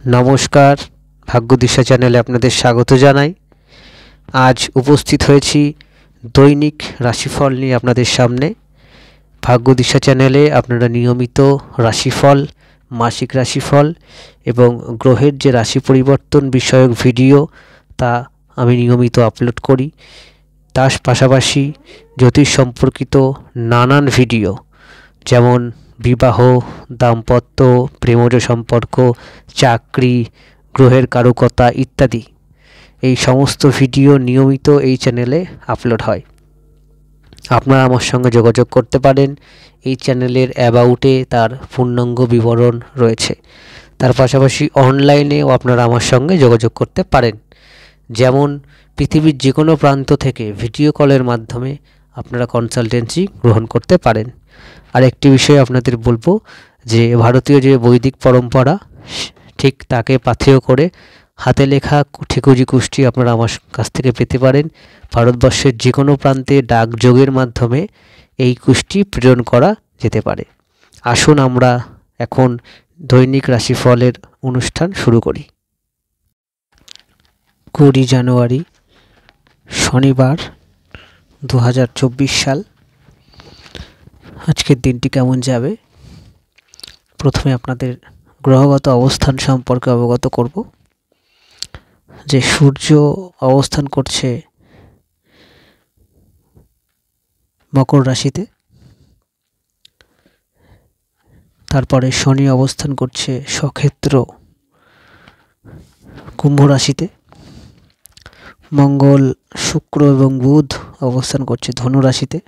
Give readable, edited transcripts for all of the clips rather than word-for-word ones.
নমস্কার, ভাগ্যদিশা চ্যানেলে আপনাদের স্বাগত জানাই। আজ উপস্থিত হয়েছি দৈনিক রাশিফল নিয়ে আপনাদের সামনে। ভাগ্যদিশা চ্যানেলে আপনারা নিয়মিত রাশিফল, মাসিক রাশিফল এবং গ্রহের যে রাশি পরিবর্তন বিষয়ক ভিডিও তা আমি নিয়মিত আপলোড করি। তার পাশাপাশি জ্যোতিষ সম্পর্কিত নানান ভিডিও, যেমন বিবাহ, দাম্পত্য, প্রেমজ সম্পর্ক, চাকরি, গ্রহের কারকতা ইত্যাদি, এই সমস্ত ভিডিও নিয়মিত এই চ্যানেলে আপলোড হয়। আপনারা আমার সঙ্গে যোগাযোগ করতে পারেন। এই চ্যানেলের অ্যাবাউটে তার পূর্ণাঙ্গ বিবরণ রয়েছে। তার পাশাপাশি অনলাইনেও আপনারা আমার সঙ্গে যোগাযোগ করতে পারেন। যেমন পৃথিবীর যে কোনো প্রান্ত থেকে ভিডিও কলের মাধ্যমে আপনারা কনসালটেন্সি গ্রহণ করতে পারেন। আর একটি বিষয় আপনাদের বলবো যে ভারতীয় যে বৈদিক পরম্পরা, ঠিক তাকে পাথেয় করে হাতে লেখা ঠিকুজি কুষ্টি আপনারা আমার কাছ থেকে পেতে পারেন। ভারতবর্ষের যে কোনো প্রান্তে ডাকযোগের মাধ্যমে এই কুষ্টি প্রেরণ করা যেতে পারে। আসুন আমরা এখন দৈনিক রাশিফলের অনুষ্ঠান শুরু করি। 20 জানুয়ারি শনিবার 2024 সাল। আজকের দিনটি কেমন যাবে? প্রথমে আপনাদের গ্রহগত অবস্থান সম্পর্কে অবগত করব। যে সূর্য অবস্থান করছে মকর রাশিতে, তারপরে শনি অবস্থান করছে সক্ষেত্র কুম্ভ রাশিতে, মঙ্গল, শুক্র এবং বুধ অবস্থান করছে ধনু রাশিতে,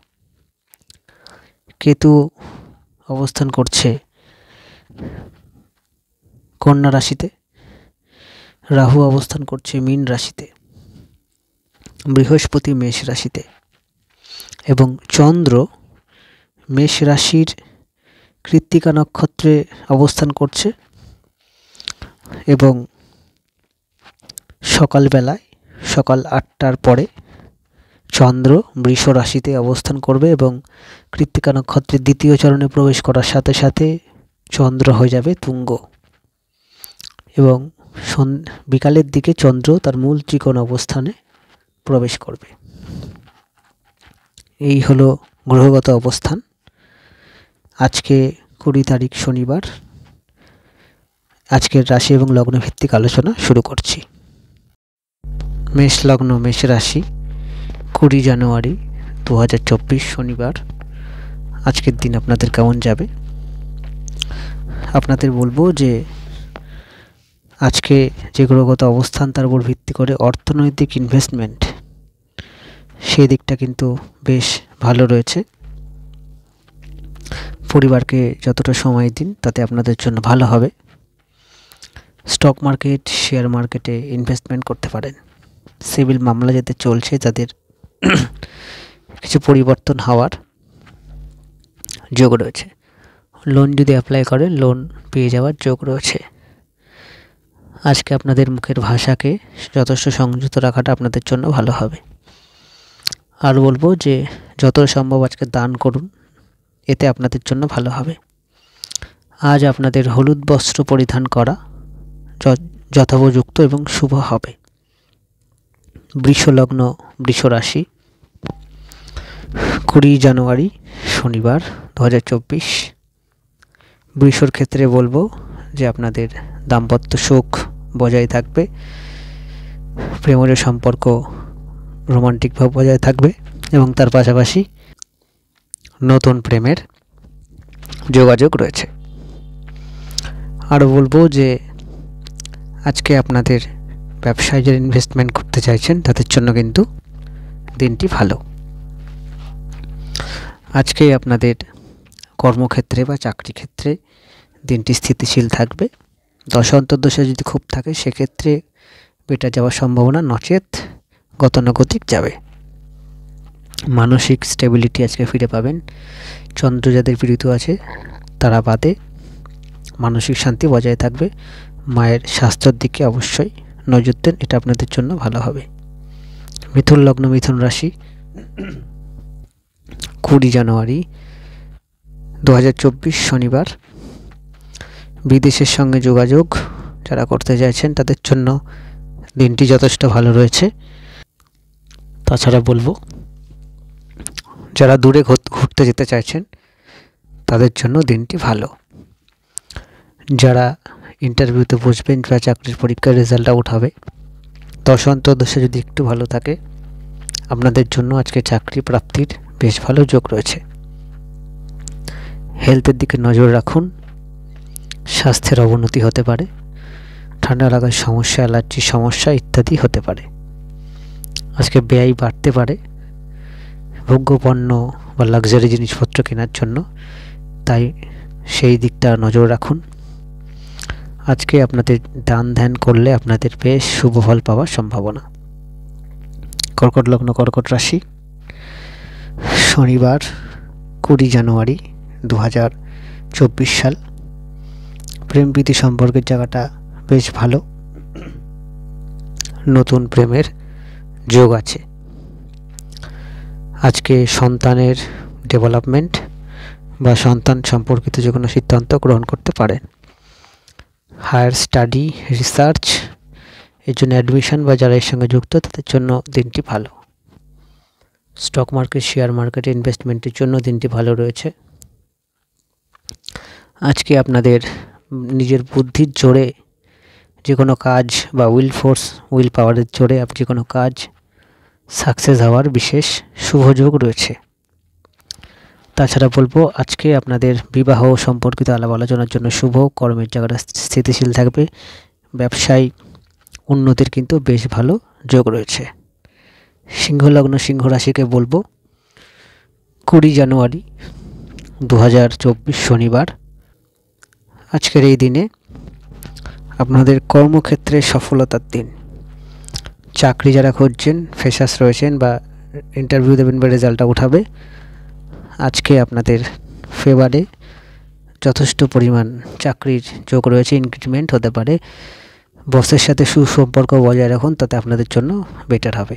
কেতু অবস্থান করছে কন্যা রাশিতে, রাহু অবস্থান করছে মীন রাশিতে, বৃহস্পতি মেষ রাশিতে এবং চন্দ্র মেষ রাশির কৃত্তিকা নক্ষত্রে অবস্থান করছে এবং সকাল 8টার পরে চন্দ্র বৃষ রাশিতে অবস্থান করবে এবং কৃত্তিকা নক্ষত্রের দ্বিতীয় চরণে প্রবেশ করার সাথে সাথে চন্দ্র হয়ে যাবে তুঙ্গ এবং বিকালের দিকে চন্দ্র তার মূল ত্রিকোণ অবস্থানে প্রবেশ করবে। এই হলো গ্রহগত অবস্থান। আজকে 20 তারিখ শনিবার। আজকের রাশি এবং লগ্ন ভিত্তিক আলোচনা শুরু করছি। মেষ লগ্ন, মেষ রাশি, 20 জানুয়ারি 2024 শনিবার। আজকের দিন আপনাদের কেমন যাবে? আপনাদের বলবো যে আজকে যে গ্রহগত অবস্থান তার উপর ভিত্তি করে অর্থনৈতিক ইনভেস্টমেন্ট, সেই দিকটা কিন্তু বেশ ভালো রয়েছে। পরিবারকে যতটা সময় দিন তাতে আপনাদের জন্য ভালো হবে। স্টক মার্কেট, শেয়ার মার্কেটে ইনভেস্টমেন্ট করতে পারেন। সিভিল মামলা যাদের চলছে তাদের কিছু পরিবর্তন হওয়ার যোগ রয়েছে। লোন যদি অ্যাপ্লাই করেন, লোন পেয়ে যাওয়ার যোগ রয়েছে। আজকে আপনাদের মুখের ভাষাকে যথেষ্ট সংযত রাখাটা আপনাদের জন্য ভালো হবে। আর বলবো যে যত সম্ভব আজকে দান করুন, এতে আপনাদের জন্য ভালো হবে। আজ আপনাদের হলুদ বস্ত্র পরিধান করা যথোপযুক্ত এবং শুভ হবে। বৃষ লগ্ন, বৃষ রাশি, 20 জানুয়ারি শনিবার 2024। বৃষর ক্ষেত্রে বলবো যে আপনাদের দাম্পত্য সুখ বজায় থাকবে, প্রেমজ সম্পর্ক রোমান্টিকভাবে বজায় থাকবে এবং তার পাশাপাশি নতুন প্রেমের যোগাযোগ রয়েছে। আরও বলবো যে আজকে আপনাদের ব্যবসায় যারা ইনভেস্টমেন্ট করতে চাইছেন তাদের জন্য কিন্তু দিনটি ভালো। আজকে আপনাদের কর্মক্ষেত্রে বা চাকরি ক্ষেত্রে দিনটি স্থিতিশীল থাকবে। দশা অন্তর্দশা যদি খুব থাকে সেক্ষেত্রে বেটা যাওয়ার সম্ভাবনা, নচেত গতানুগতিক যাবে। মানসিক স্টেবিলিটি আজকে ফিরে পাবেন। চন্দ্র যাদের পীড়িত আছে তারা বাদে মানসিক শান্তি বজায় থাকবে। মায়ের স্বাস্থ্যের দিকে অবশ্যই নজর দেন, এটা আপনাদের জন্য ভালো হবে। মিথুন লগ্ন, মিথুন রাশি, 20 জানুয়ারি 2024 শনিবার। বিদেশের সঙ্গে যোগাযোগ যারা করতে চাইছেন তাদের জন্য দিনটি যথেষ্ট ভালো রয়েছে। তাছাড়া বলবো যারা দূরে ঘুরতে যেতে চাইছেন তাদের জন্য দিনটি ভালো। যারা ইন্টারভিউতে বসবেন বা চাকরির পরীক্ষার রেজাল্ট আউট হবে, দশ অন্তর্দশা যদি একটু ভালো থাকে আপনাদের জন্য আজকে চাকরি প্রাপ্তির বেশ ভালো যোগ রয়েছে। হেলথের দিকে নজর রাখুন, স্বাস্থ্যের অবনতি হতে পারে, ঠান্ডা লাগার সমস্যা, অ্যালার্জির সমস্যা ইত্যাদি হতে পারে। আজকে ব্যয় বাড়তে পারে ভোগ্যপণ্য বা লাক্সারি জিনিসপত্র কেনার জন্য, তাই সেই দিকটা নজর রাখুন। আজকে আপনাদের দান ধ্যান করলে আপনাদের বেশ শুভ ফল পাওয়ার সম্ভাবনা। কর্কট লগ্ন, কর্কট রাশি, শনিবার 20 জানুয়ারি 2024 সাল। প্রেম প্রীতি সম্পর্কের জায়গাটা বেশ ভালো, নতুন প্রেমের যোগ আছে। আজকে সন্তানের ডেভেলপমেন্ট বা সন্তান সম্পর্কিত যে কোনো সিদ্ধান্ত গ্রহণ করতে পারেন। হায়ার স্টাডি, রিসার্চ এর জন্য অ্যাডমিশন বা যারা এর সঙ্গে যুক্ত তাদের জন্য দিনটি ভালো। স্টক মার্কেট, শেয়ার মার্কেটে ইনভেস্টমেন্টের জন্য দিনটি ভালো রয়েছে। আজকে আপনাদের নিজের বুদ্ধির জোরে যে কোনো কাজ বা উইল পাওয়ারের জোরে আপনি যে কোনো কাজ সাকসেস হওয়ার বিশেষ শুভযোগ রয়েছে। তাছাড়া বলবো আজকে আপনাদের বিবাহ সম্পর্কিত আলাপ আলোচনার জন্য শুভ, কর্মের জায়গাটা স্থিতিশীল থাকবে, ব্যবসায় উন্নতির কিন্তু বেশ ভালো যোগ রয়েছে। সিংহ লগ্ন, সিংহ রাশিকে বলবো 20 জানুয়ারি 2024 শনিবার আজকের এই দিনে আপনাদের কর্মক্ষেত্রে সফলতার দিন। চাকরি যারা খুঁজছেন, ফ্রেশার্স রয়েছেন বা ইন্টারভিউ দেবেন বা রেজাল্টটা উঠাবে, আজকে আপনাদের ফেভারে যথেষ্ট পরিমাণ চাকরির যোগ রয়েছে, ইনক্রিমেন্ট হতে পারে। বসের সাথে সুসম্পর্ক বজায় রাখুন, তাতে আপনাদের জন্য বেটার হবে।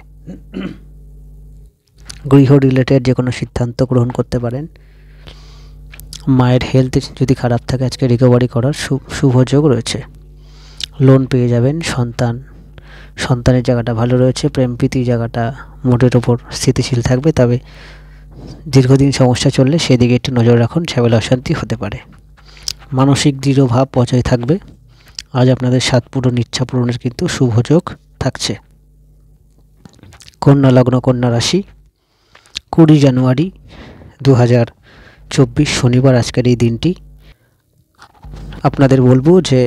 গৃহ রিলেটেড যে কোনো সিদ্ধান্ত গ্রহণ করতে পারেন। মায়ের হেলথ যদি খারাপ থাকে আজকে রিকভারি করার শুভ যোগ রয়েছে। লোন পেয়ে যাবেন। সন্তানের জায়গাটা ভালো রয়েছে। প্রেম প্রীতির জায়গাটা মোটের ওপর স্থিতিশীল থাকবে, তবে দীর্ঘদিন সমস্যা চললে সেদিকে একটু নজর রাখুন, ঝামেলা অশান্তি হতে পারে। মানসিক দৃঢ়ভাব বজায় থাকবে। আজ আপনাদের স্বাদ পূরণ, ইচ্ছা পূরণের কিন্তু শুভ যোগ থাকছে। কন্যা লগ্ন, কন্যা রাশি, 20 জানুয়ারি 2024 শনিবার আজকের এই দিনটি আপনাদের বলবো যে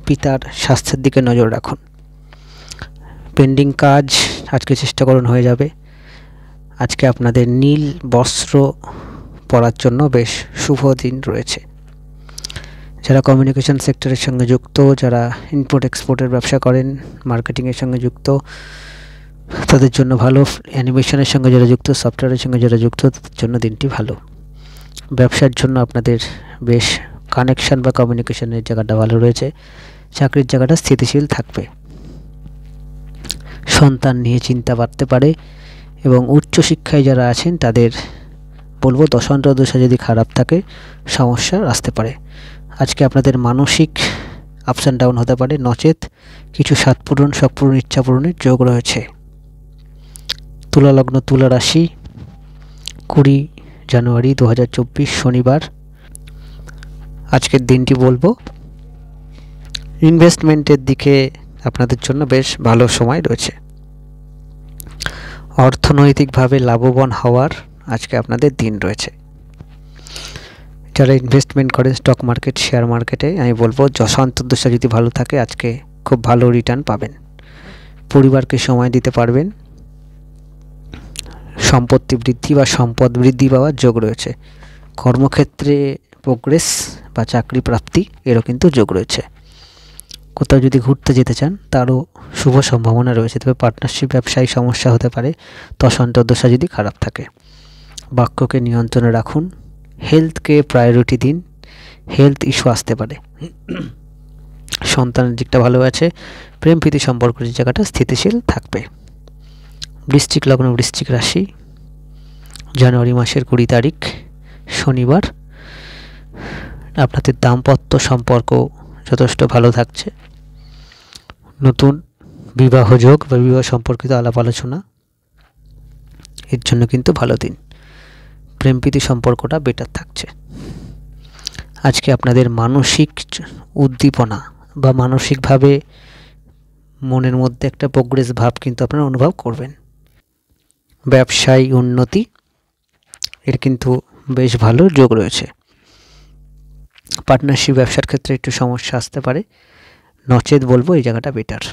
পিতার স্বাস্থ্যের দিকে নজর রাখুন। পেন্ডিং কাজ আজকে চেষ্টা করুন হয়ে যাবে। আজকে আপনাদের নীল বস্ত্র পরার জন্য বেশ শুভ দিন রয়েছে। যারা কমিউনিকেশন সেক্টরের সঙ্গে যুক্ত, যারা ইম্পোর্ট এক্সপোর্টের ব্যবসা করেন, মার্কেটিংয়ের সঙ্গে যুক্ত, তাদের জন্য ভালো। অ্যানিমেশনের সঙ্গে যারা যুক্ত, সফটওয়্যারের সঙ্গে যারা যুক্ত, তাদের জন্য দিনটি ভালো। ব্যবসার জন্য আপনাদের বেশ কানেকশন বা কমিউনিকেশনের জায়গাটা ভালো রয়েছে। চাকরির জায়গাটা স্থিতিশীল থাকবে। সন্তান নিয়ে চিন্তা বাড়তে পারে এবং উচ্চশিক্ষায় যারা আছেন তাদের বলবো দশা যদি খারাপ থাকে সমস্যা আসতে পারে। আজকে আপনাদের মানসিক আপস অ্যান্ড ডাউন হতে পারে, নচেত কিছু স্বাদ পূরণ, শখ পূরণ, ইচ্ছা পূরণের যোগ রয়েছে। তুলা লগ্ন, তুলা রাশি, 20 জানুয়ারি 2024 শনিবার আজকের দিনটি বলবো ইনভেস্টমেন্টের দিকে আপনাদের জন্য বেশ ভালো সময় রয়েছে। অর্থনৈতিকভাবে লাভবান হওয়ার আজকে আপনাদের দিন রয়েছে। যারা ইনভেস্টমেন্ট করেন স্টক মার্কেট, শেয়ার মার্কেটে, আমি বলবো অন্তর্দশা যদি ভালো থাকে আজকে খুব ভালো রিটার্ন পাবেন। পরিবারকে সময় দিতে পারবেন। সম্পত্তি বৃদ্ধি বা সম্পদ বৃদ্ধি পাওয়ার যোগ রয়েছে। কর্মক্ষেত্রে প্রোগ্রেস বা চাকরি প্রাপ্তি এরও কিন্তু যোগ রয়েছে। কোথাও যদি ঘুরতে যেতে চান তারও শুভ সম্ভাবনা রয়েছে, তবে পার্টনারশিপ ব্যবসায়ী সমস্যা হতে পারে অন্তর্দশা যদি খারাপ থাকে। বাক্যকে নিয়ন্ত্রণে রাখুন। হেলথকে প্রায়োরিটি দিন, হেলথ ইস্যু আসতে পারে। সন্তানের দিকটা ভালো আছে। প্রেম প্রীতি সম্পর্কের জায়গাটা স্থিতিশীল থাকবে। বৃশ্চিক লগ্ন, বৃশ্চিক রাশি, জানুয়ারি মাসের 20 তারিখ শনিবার আপনাদের দাম্পত্য সম্পর্ক যথেষ্ট ভালো থাকছে। নতুন বিবাহযোগ বা বিবাহ সম্পর্কিত আলাপ আলোচনা এর জন্য কিন্তু ভালো দিন। প্রেম প্রীতি সম্পর্কটা বেটার থাকছে। আজকে আপনাদের মানসিক উদ্দীপনা বা মানসিকভাবে মনের মধ্যে একটা প্রোগ্রেস ভাব কিন্তু আপনারা অনুভব করবেন। ব্যবসায় উন্নতি এর কিন্তু বেশ ভালো যোগ রয়েছে। পার্টনারশিপ ব্যবসার ক্ষেত্রে একটু সমস্যা আসতে পারে, নচেত বলবো এই জায়গাটা বেটার।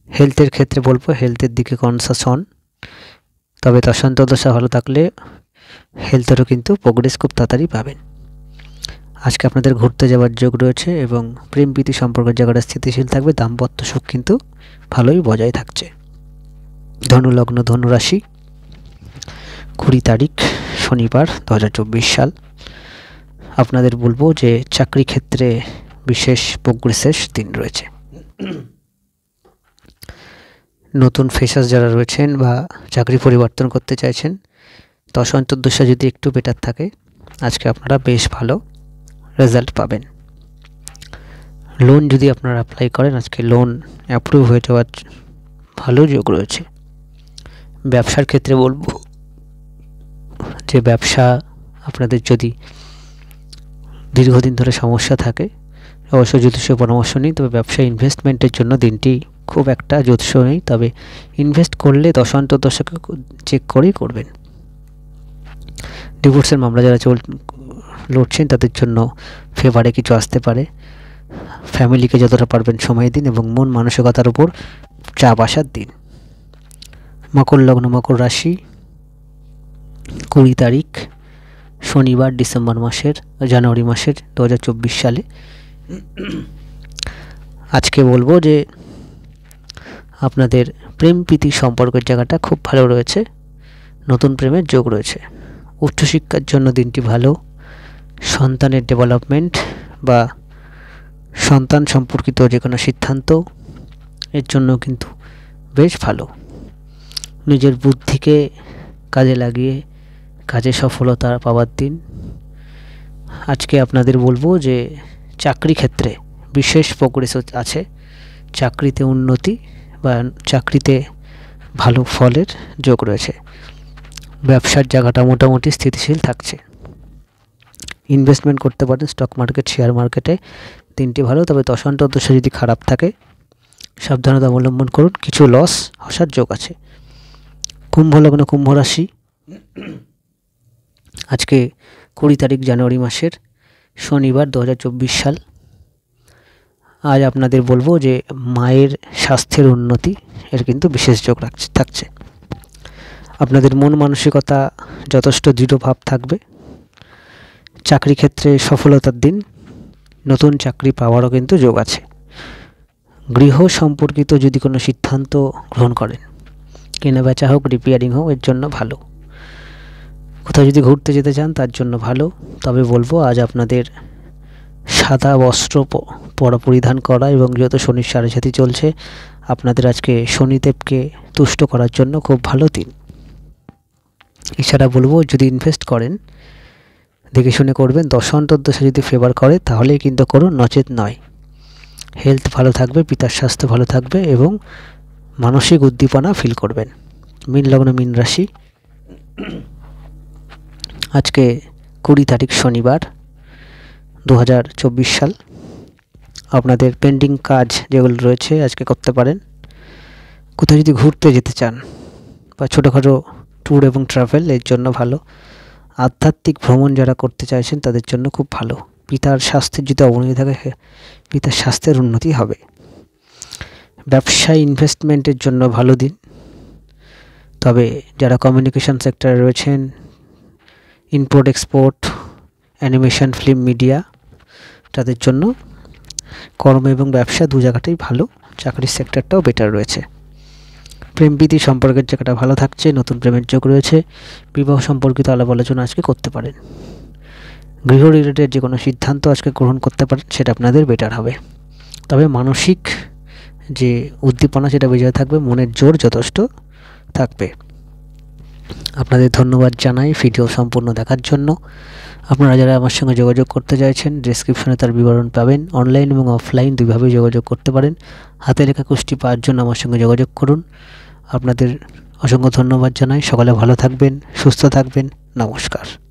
হেলথের ক্ষেত্রে বলবো হেলথের দিকে কনসাস হন, তবে দশান্ত দশা ভালো থাকলে হেলথেরও কিন্তু প্রোগ্রেস খুব তাড়াতাড়ি পাবেন। আজকে আপনাদের ঘুরতে যাওয়ার যোগ রয়েছে এবং প্রেম প্রীতি সম্পর্কের জায়গাটা স্থিতিশীল থাকবে। দাম্পত্য সুখ কিন্তু ভালোই বজায় থাকছে। ধনু লগ্ন ধনু রাশি, 20 তারিখ শনিবার 2024 সাল। আপনাদের বলবো যে চাকরি ক্ষেত্রে বিশেষ প্রোগ্রেসের দিন রয়েছে। নতুন ফ্রেশার্স যারা রয়েছেন বা চাকরি পরিবর্তন করতে চাইছেন, দশা অন্তর্দশা যদি একটু বেটার থাকে আজকে আপনারা বেশ ভালো রেজাল্ট পাবেন। লোন যদি আপনারা অ্যাপ্লাই করেন আজকে লোন অ্যাপ্রুভ হয়ে যাওয়ার ভালো যোগ রয়েছে। ব্যবসার ক্ষেত্রে বলবো যে ব্যবসা আপনাদের যদি দীর্ঘদিন ধরে সমস্যা থাকে অবশ্যই জ্যোতিষীয় পরামর্শ নিন। তবে ব্যবসা ইনভেস্টমেন্টের জন্য দিনটি খুব একটা জ্যোতিষ নেই, তবে ইনভেস্ট করলে দশাকে চেক করেই করবেন। ডিভোর্সের মামলা যারা লড়ছেন তাদের জন্য ফেভারে কিছু আসতে পারে। ফ্যামিলিকে যতটা পারবেন সময় দিন এবং মন মানসিকতার উপর চাপ আসার দিন। মকর লগ্ন মকর রাশি, 20 তারিখ শনিবার জানুয়ারি মাসের 2024 সালে। আজকে বলবো যে আপনাদের প্রেম প্রীতি সম্পর্কের জায়গাটা খুব ভালো রয়েছে, নতুন প্রেমের যোগ রয়েছে। উচ্চশিক্ষার জন্য দিনটি ভালো। সন্তানের ডেভেলপমেন্ট বা সন্তান সম্পর্কিত যে কোনো সিদ্ধান্ত এর জন্য কিন্তু বেশ ভালো। নিজের বুদ্ধিকে কাজে লাগিয়ে কাজে সফলতা পাওয়ার দিন। আজকে আপনাদের বলবো যে চাকরি ক্ষেত্রে বিশেষ প্রোগ্রেস আছে, চাকরিতে উন্নতি বা চাকরিতে ভালো ফলের যোগ রয়েছে। ব্যবসার জায়গাটা মোটামুটি স্থিতিশীল থাকছে। ইনভেস্টমেন্ট করতে পারেন স্টক মার্কেট শেয়ার মার্কেটে, দিনটি ভালো। তবে দশা অন্তর্দশা যদি খারাপ থাকে সাবধানতা অবলম্বন করুন, কিছু লস আসার যোগ আছে। কুম্ভ লগ্ন কুম্ভ রাশি, আজকে 20 তারিখ জানুয়ারি মাসের শনিবার 2024 সাল। আজ আপনাদের বলবো যে মায়ের স্বাস্থ্যের উন্নতি এর কিন্তু বিশেষ যোগ থাকছে। আপনাদের মন মানসিকতা যথেষ্ট দৃঢ়ভাব থাকবে। চাকরি ক্ষেত্রে সফলতার দিন, নতুন চাকরি পাওয়ারও কিন্তু যোগ আছে। গৃহ সম্পর্কিত যদি কোনো সিদ্ধান্ত গ্রহণ করেন, কেনা বেচা হোক রিপেয়ারিং হোক, এর জন্য ভালো। কোথাও যদি ঘুরতে যেতে চান তার জন্য ভালো। তবে বলবো আজ আপনাদের সাদা বস্ত্র পরিধান করা এবং যেহেতু শনির সাড়ে সাথী চলছে আপনাদের আজকে শনিদেবকে তুষ্ট করার জন্য খুব ভালো দিন। এছাড়া বলবো যদি ইনভেস্ট করেন দেখে শুনে করবেন। দশা অন্তর্দশা যদি ফেভার করে তাহলেই কিন্তু করুন, নচেত নয়। হেলথ ভালো থাকবে, পিতার স্বাস্থ্য ভালো থাকবে এবং মানসিক উদ্দীপনা ফিল করবেন। মীন লগ্ন মীন রাশি, আজকে 20 তারিখ শনিবার 2024 সাল। আপনাদের পেন্ডিং কাজ যেগুলো রয়েছে আজকে করতে পারেন। কোথাও যদি ঘুরতে যেতে চান বা ছোটোখাটো ট্যুর এবং ট্রাভেল এর জন্য ভালো। আধ্যাত্মিক ভ্রমণ যারা করতে চাইছেন তাদের জন্য খুব ভালো। পিতার স্বাস্থ্যের যদি অবনতি থাকে পিতার স্বাস্থ্যের উন্নতি হবে। ব্যবসায় ইনভেস্টমেন্টের জন্য ভালো দিন। তবে যারা কমিউনিকেশন সেক্টরে রয়েছেন, import export, animation, film, media, তাদের জন্য কর্ম এবং ব্যবসা দু জায়গাটাই ভালো। চাকরির সেক্টরটাও বেটার রয়েছে। প্রেম প্রীতি সম্পর্কের জায়গাটা ভালো থাকছে, নতুন প্রেমের যোগ রয়েছে। বিবাহ সম্পর্কিত আলাপ আলোচনা আজকে করতে পারেন। গৃহ রিলেটেড যে কোনো সিদ্ধান্ত আজকে গ্রহণ করতে পারেন, সেটা আপনাদের বেটার হবে। তবে মানসিক যে উদ্দীপনা সেটা বজায় থাকবে, মনের জোর যথেষ্ট থাকবে। আপনাদের ধন্যবাদ জানাই ভিডিও সম্পূর্ণ দেখার জন্য। আপনারা যারা আমার সঙ্গে যোগাযোগ করতে চাইছেন ডেসক্রিপশনে তার বিবরণ পাবেন। অনলাইন এবং অফলাইন দুইভাবেই যোগাযোগ করতে পারেন। হাতে লেখা কুষ্টি পাওয়ার জন্য আমার সঙ্গে যোগাযোগ করুন। আপনাদের অসংখ্য ধন্যবাদ জানাই। সকলে ভালো থাকবেন, সুস্থ থাকবেন। নমস্কার।